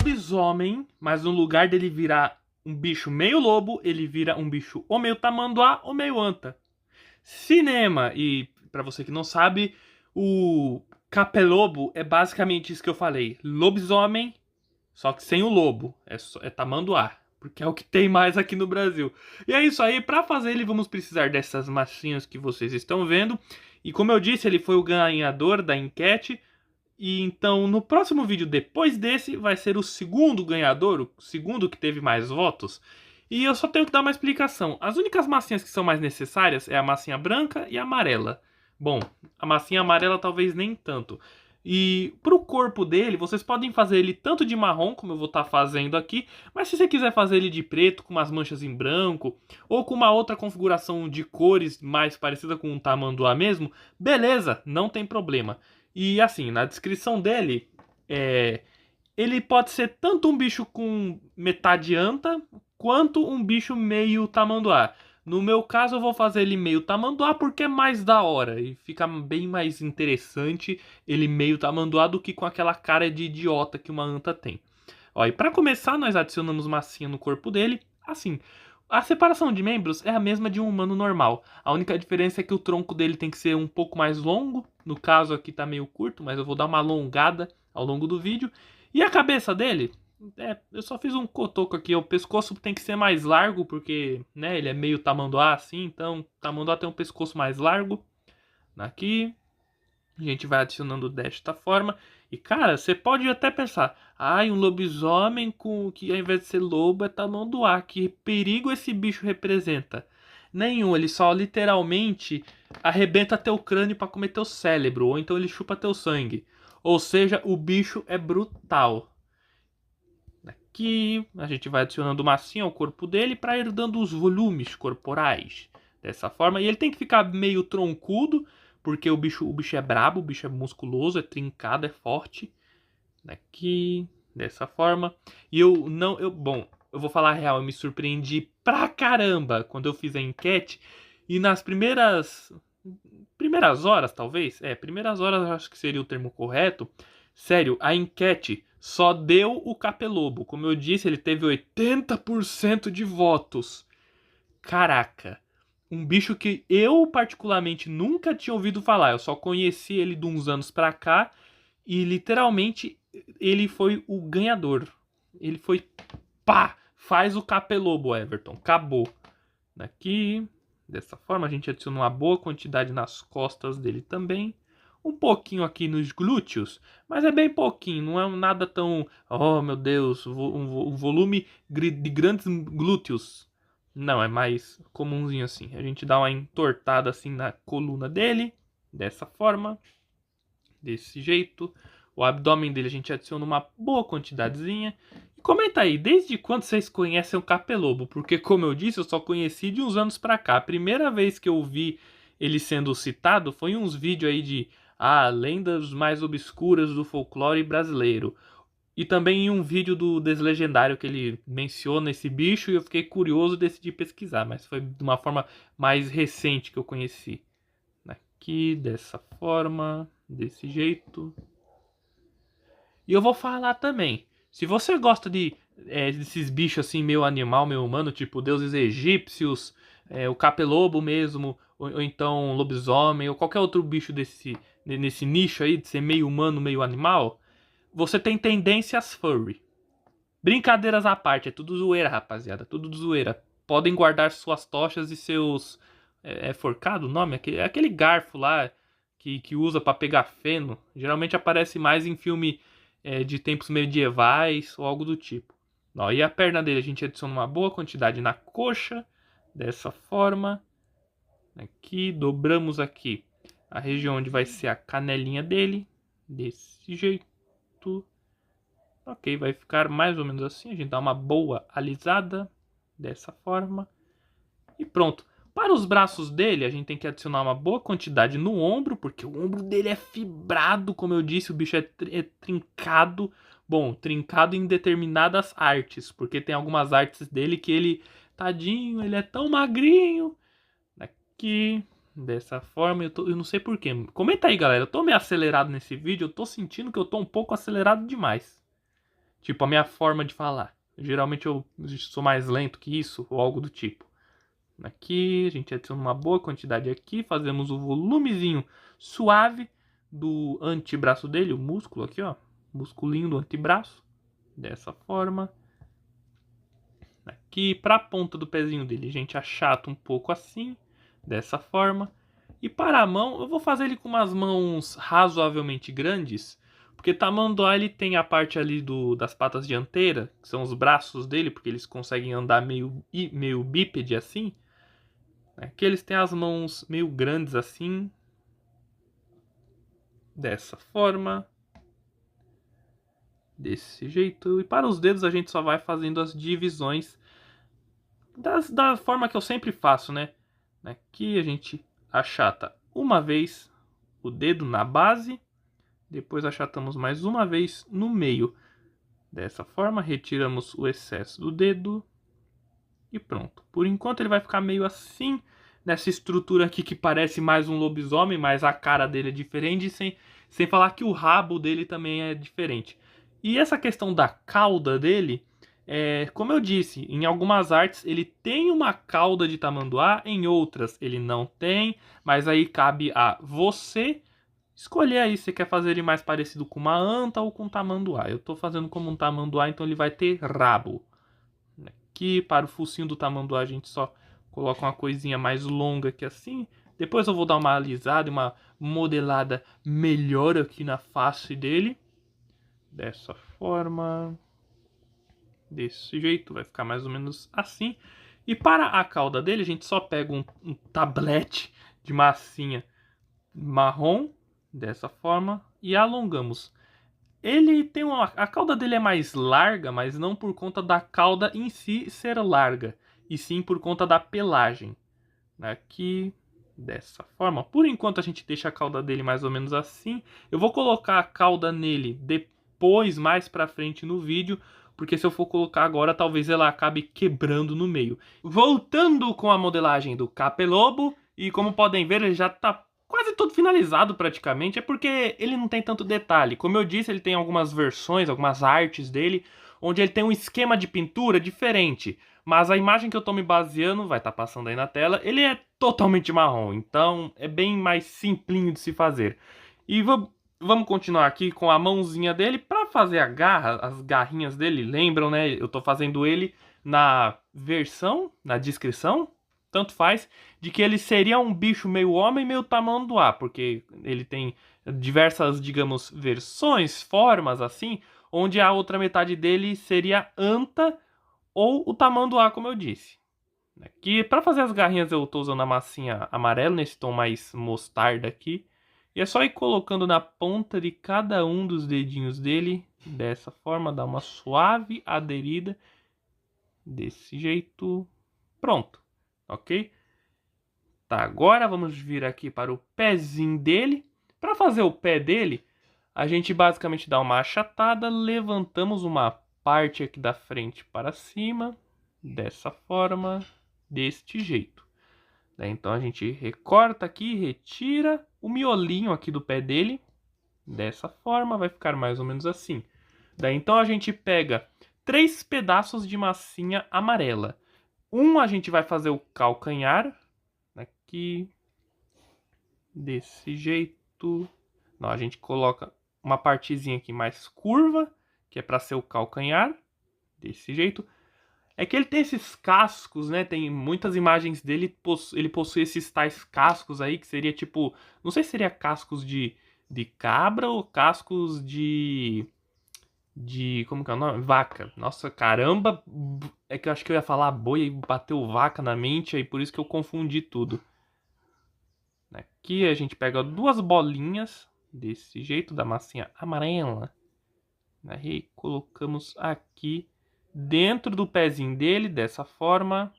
lobisomem, mas no lugar dele virar um bicho meio lobo, ele vira um bicho ou meio tamanduá ou meio anta. Cinema, e pra você que não sabe, o capelobo é basicamente isso que eu falei. Lobisomem, só que sem o lobo. É tamanduá. Porque é o que tem mais aqui no Brasil. E é isso aí. Pra fazer ele, vamos precisar dessas massinhas que vocês estão vendo. E como eu disse, ele foi o ganhador da enquete. E então, no próximo vídeo depois desse, vai ser o segundo ganhador, o segundo que teve mais votos. E eu só tenho que dar uma explicação. As únicas massinhas que são mais necessárias é a massinha branca e a amarela. Bom, a massinha amarela talvez nem tanto. E pro corpo dele, vocês podem fazer ele tanto de marrom, como eu vou estar fazendo aqui, mas se você quiser fazer ele de preto, com umas manchas em branco, ou com uma outra configuração de cores mais parecida com um tamanduá mesmo, beleza, não tem problema. E assim, na descrição dele, ele pode ser tanto um bicho com metade anta, quanto um bicho meio tamanduá. No meu caso, eu vou fazer ele meio tamanduá porque é mais da hora e fica bem mais interessante ele meio tamanduá do que com aquela cara de idiota que uma anta tem. Ó, e para começar, nós adicionamos massinha no corpo dele, assim. A separação de membros é a mesma de um humano normal. A única diferença é que o tronco dele tem que ser um pouco mais longo. No caso aqui tá meio curto, mas eu vou dar uma alongada ao longo do vídeo. E a cabeça dele, eu só fiz um cotoco aqui. O pescoço tem que ser mais largo, porque, né, ele é meio tamanduá assim. Então, tamanduá tem um pescoço mais largo. Aqui, a gente vai adicionando desta forma. E, cara, você pode até pensar, ai, um lobisomem com que ao invés de ser lobo é tamanduá. Que perigo esse bicho representa? Nenhum, ele só literalmente arrebenta teu crânio para comer teu cérebro, ou então ele chupa teu sangue. Ou seja, o bicho é brutal. Aqui a gente vai adicionando massinha ao corpo dele para ir dando os volumes corporais. Dessa forma, e ele tem que ficar meio troncudo, porque o bicho é brabo, o bicho é musculoso, é trincado, é forte. Aqui, dessa forma. E eu não, bom, eu vou falar a real, eu me surpreendi pra caramba quando eu fiz a enquete e nas primeiras horas, talvez, primeiras horas eu acho que seria o termo correto. Sério, a enquete só deu o capelobo. Como eu disse, ele teve 80% de votos. Caraca, um bicho que eu particularmente nunca tinha ouvido falar. Eu só conheci ele de uns anos pra cá e literalmente ele foi o ganhador. Ele foi pá, faz o capelobo, Everton. Acabou. Aqui, dessa forma a gente adiciona uma boa quantidade nas costas dele também. Um pouquinho aqui nos glúteos, mas é bem pouquinho, não é nada tão, oh meu Deus, um volume de grandes glúteos. Não, é mais comumzinho assim. A gente dá uma entortada assim na coluna dele, dessa forma, desse jeito. O abdômen dele a gente adiciona uma boa quantidadezinha. E comenta aí, desde quando vocês conhecem o capelobo? Porque, como eu disse, eu só conheci de uns anos pra cá. A primeira vez que eu vi ele sendo citado foi em uns vídeos aí de lendas mais obscuras do folclore brasileiro. E também em um vídeo do Deslegendário que ele menciona esse bicho e eu fiquei curioso e decidi pesquisar. Mas foi de uma forma mais recente que eu conheci. Aqui, dessa forma, desse jeito. E eu vou falar também, se você gosta desses bichos assim, meio animal, meio humano, tipo deuses egípcios, o capelobo mesmo, ou então lobisomem, ou qualquer outro bicho nesse nicho aí, de ser meio humano, meio animal, você tem tendências furry. Brincadeiras à parte, é tudo zoeira, rapaziada, tudo zoeira. Podem guardar suas tochas e seus... É forcado o nome? Aquele garfo lá que usa pra pegar feno. Geralmente aparece mais em filme de tempos medievais ou algo do tipo. Ó, e a perna dele a gente adiciona uma boa quantidade na coxa, dessa forma. Aqui, dobramos aqui a região onde vai ser a canelinha dele, desse jeito. Ok, vai ficar mais ou menos assim. A gente dá uma boa alisada dessa forma. E pronto. Para os braços dele, a gente tem que adicionar uma boa quantidade no ombro, porque o ombro dele é fibrado, como eu disse, o bicho é trincado. Bom, trincado em determinadas artes, porque tem algumas artes dele que ele, tadinho, ele é tão magrinho. Aqui, dessa forma, eu não sei porquê. Comenta aí, galera, eu tô meio acelerado nesse vídeo, eu tô sentindo que eu tô um pouco acelerado demais. Tipo, a minha forma de falar. Geralmente eu sou mais lento que isso, ou algo do tipo. Aqui, a gente adiciona uma boa quantidade aqui, fazemos o volumezinho suave do antebraço dele, o músculo aqui, ó. Musculinho do antebraço. Dessa forma. Aqui, para a ponta do pezinho dele, a gente achata um pouco assim, dessa forma. E para a mão, eu vou fazer ele com umas mãos razoavelmente grandes, porque tamanduá ele tem a parte ali das patas dianteiras, que são os braços dele, porque eles conseguem andar meio bípede assim. Aqui eles têm as mãos meio grandes assim, dessa forma, desse jeito. E para os dedos a gente só vai fazendo as divisões da forma que eu sempre faço, né? Aqui a gente achata uma vez o dedo na base, depois achatamos mais uma vez no meio. Dessa forma, retiramos o excesso do dedo e pronto. Por enquanto ele vai ficar meio assim, nessa estrutura aqui que parece mais um lobisomem, mas a cara dele é diferente, sem falar que o rabo dele também é diferente. E essa questão da cauda dele, como eu disse, em algumas artes ele tem uma cauda de tamanduá, em outras ele não tem, mas aí cabe a você escolher aí se você quer fazer ele mais parecido com uma anta ou com um tamanduá. Eu tô fazendo como um tamanduá, então ele vai ter rabo. Aqui para o focinho do tamanduá a gente só coloca uma coisinha mais longa aqui assim. Depois eu vou dar uma alisada, uma modelada melhor aqui na face dele. Dessa forma. Desse jeito, vai ficar mais ou menos assim. E para a cauda dele a gente só pega um tablete de massinha marrom. Dessa forma. E alongamos. Ele tem a cauda dele é mais larga, mas não por conta da cauda em si ser larga, e sim por conta da pelagem. Aqui, dessa forma. Por enquanto a gente deixa a cauda dele mais ou menos assim. Eu vou colocar a cauda nele depois, mais pra frente no vídeo, porque se eu for colocar agora, talvez ela acabe quebrando no meio. Voltando com a modelagem do Capelobo, e como podem ver, ele já tá quase todo finalizado praticamente, é porque ele não tem tanto detalhe. Como eu disse, ele tem algumas versões, algumas artes dele, onde ele tem um esquema de pintura diferente. Mas a imagem que eu tô me baseando, vai estar passando aí na tela, ele é totalmente marrom, então é bem mais simplinho de se fazer. E vamos continuar aqui com a mãozinha dele para fazer a garra, as garrinhas dele, lembram, né? Eu tô fazendo ele na versão, na descrição, tanto faz, de que ele seria um bicho meio homem, meio tamanduá, porque ele tem diversas, digamos, versões, formas assim, onde a outra metade dele seria anta ou o tamanduá, como eu disse. Aqui, para fazer as garrinhas eu estou usando a massinha amarela, nesse tom mais mostarda aqui. E é só ir colocando na ponta de cada um dos dedinhos dele, dessa forma, dar uma suave aderida, desse jeito. Pronto, ok? Tá, agora vamos vir aqui para o pezinho dele. Para fazer o pé dele, a gente basicamente dá uma achatada, levantamos uma parte aqui da frente para cima, dessa forma, deste jeito. Então a gente recorta aqui, retira o miolinho aqui do pé dele, dessa forma, vai ficar mais ou menos assim. Daí então a gente pega 3 pedaços de massinha amarela. Um a gente vai fazer o calcanhar, aqui, desse jeito. Não, a gente coloca uma partezinha aqui mais curva, que é para ser o calcanhar, desse jeito. É que ele tem esses cascos, né? Tem muitas imagens dele, ele possui esses tais cascos aí, que seria tipo, não sei se seria cascos de cabra ou cascos como que é o nome? Vaca. Nossa, caramba, é que eu acho que eu ia falar boi e bateu vaca na mente, aí por isso que eu confundi tudo. Aqui a gente pega 2 bolinhas desse jeito, da massinha amarela. Aí colocamos aqui dentro do pezinho dele, dessa forma.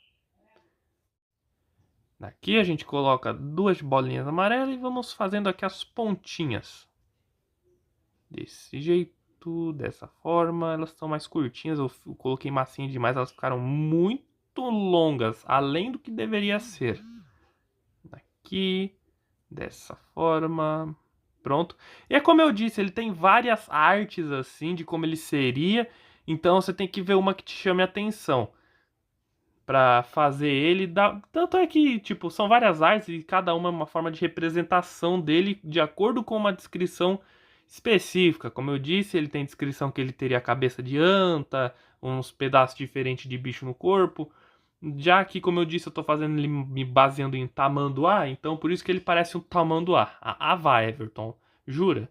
Aqui a gente coloca 2 bolinhas amarelas e vamos fazendo aqui as pontinhas. Desse jeito, dessa forma. Elas são mais curtinhas, eu coloquei massinha demais, elas ficaram muito longas, além do que deveria ser. Aqui, dessa forma. Pronto. E é como eu disse, ele tem várias artes assim de como ele seria. Então você tem que ver uma que te chame a atenção pra fazer ele. Tanto é que, tipo, são várias artes e cada uma é uma forma de representação dele de acordo com uma descrição específica. Como eu disse, ele tem descrição que ele teria a cabeça de anta, uns pedaços diferentes de bicho no corpo. Já que, como eu disse, eu tô fazendo ele me baseando em tamanduá, então por isso que ele parece um tamanduá. Vá, Everton. Jura?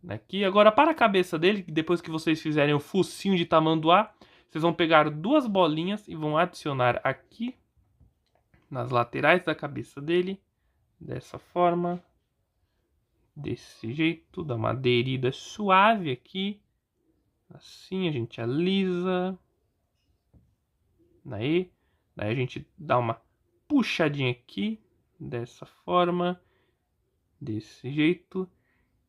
Aqui, agora para a cabeça dele, depois que vocês fizerem o focinho de tamanduá, vocês vão pegar duas bolinhas e vão adicionar aqui nas laterais da cabeça dele, dessa forma, desse jeito, dá uma aderida suave aqui, assim a gente alisa, daí a gente dá uma puxadinha aqui, dessa forma, desse jeito,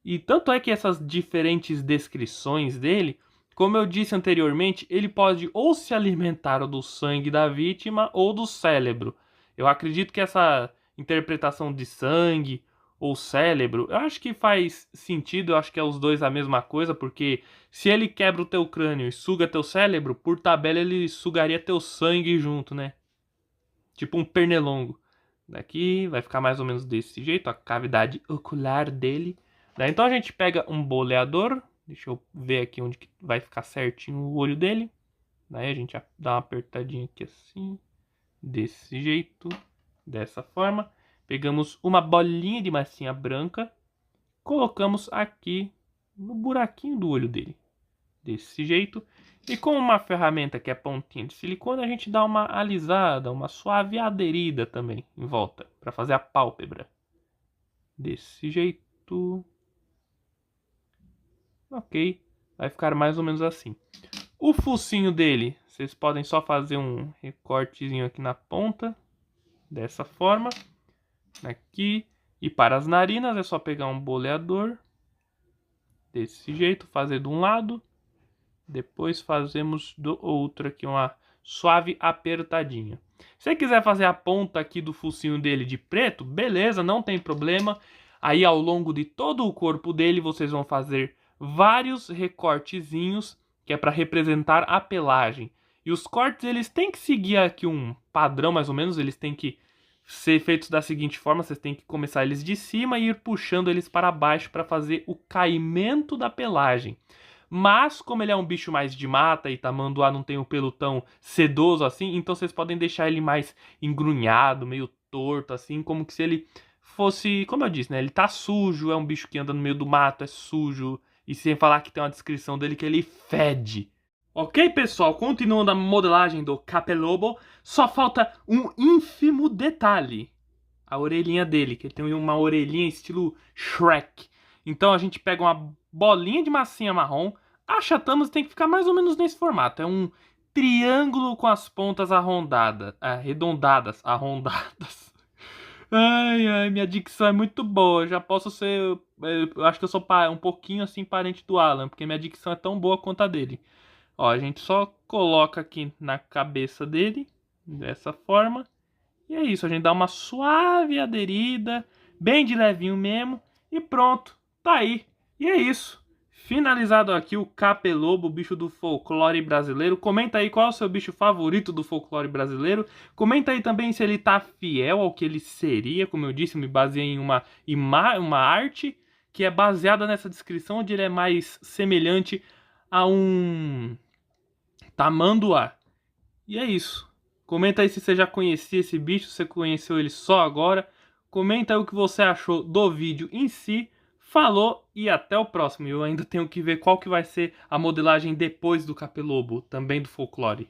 e tanto é que essas diferentes descrições dele, como eu disse anteriormente, ele pode ou se alimentar do sangue da vítima ou do cérebro. Eu acredito que essa interpretação de sangue ou cérebro, eu acho que faz sentido, eu acho que é os dois a mesma coisa, porque se ele quebra o teu crânio e suga teu cérebro, por tabela ele sugaria teu sangue junto, né? Tipo um pernilongo. Daqui vai ficar mais ou menos desse jeito, a cavidade ocular dele. Então a gente pega um boleador. Deixa eu ver aqui onde que vai ficar certinho o olho dele. Daí a gente dá uma apertadinha aqui assim. Desse jeito. Dessa forma. Pegamos uma bolinha de massinha branca. Colocamos aqui no buraquinho do olho dele. Desse jeito. E com uma ferramenta que é pontinha de silicone, a gente dá uma alisada, uma suave aderida também em volta. Para fazer a pálpebra. Desse jeito. Ok, vai ficar mais ou menos assim. O focinho dele, vocês podem só fazer um recortezinho aqui na ponta, dessa forma, aqui. E para as narinas é só pegar um boleador, desse jeito, fazer de um lado, depois fazemos do outro aqui uma suave apertadinha. Se você quiser fazer a ponta aqui do focinho dele de preto, beleza, não tem problema. Aí ao longo de todo o corpo dele vocês vão fazer vários recortezinhos, que é para representar a pelagem. E os cortes eles têm que seguir aqui um padrão mais ou menos, eles têm que ser feitos da seguinte forma, vocês têm que começar eles de cima e ir puxando eles para baixo para fazer o caimento da pelagem. Mas, como ele é um bicho mais de mata e tamanduá não tem o pelo tão sedoso assim, então vocês podem deixar ele mais engrunhado, meio torto, assim, como que se ele fosse, como eu disse, né? Ele tá sujo, é um bicho que anda no meio do mato, é sujo, e sem falar que tem uma descrição dele que ele fede. Ok, pessoal, continuando a modelagem do Capelobo, só falta um ínfimo detalhe. A orelhinha dele, que ele tem uma orelhinha estilo Shrek. Então a gente pega uma bolinha de massinha marrom, achatamos e tem que ficar mais ou menos nesse formato. É um triângulo com as pontas arredondadas. Ai, minha dicção é muito boa. Já posso ser. Eu acho que eu sou um pouquinho assim parente do Alan, porque minha dicção é tão boa quanto a dele. Ó, a gente só coloca aqui na cabeça dele, dessa forma. E é isso, a gente dá uma suave aderida, bem de levinho mesmo, e pronto, tá aí. E é isso. Finalizado aqui o Capelobo, o bicho do folclore brasileiro. Comenta aí qual é o seu bicho favorito do folclore brasileiro. Comenta aí também se ele tá fiel ao que ele seria. Como eu disse, eu me baseei em uma arte que é baseada nessa descrição, onde ele é mais semelhante a um tamanduá. E é isso. Comenta aí se você já conhecia esse bicho, se você conheceu ele só agora. Comenta aí o que você achou do vídeo em si. Falou e até o próximo. Eu ainda tenho que ver qual que vai ser a modelagem depois do Capelobo, também do folclore.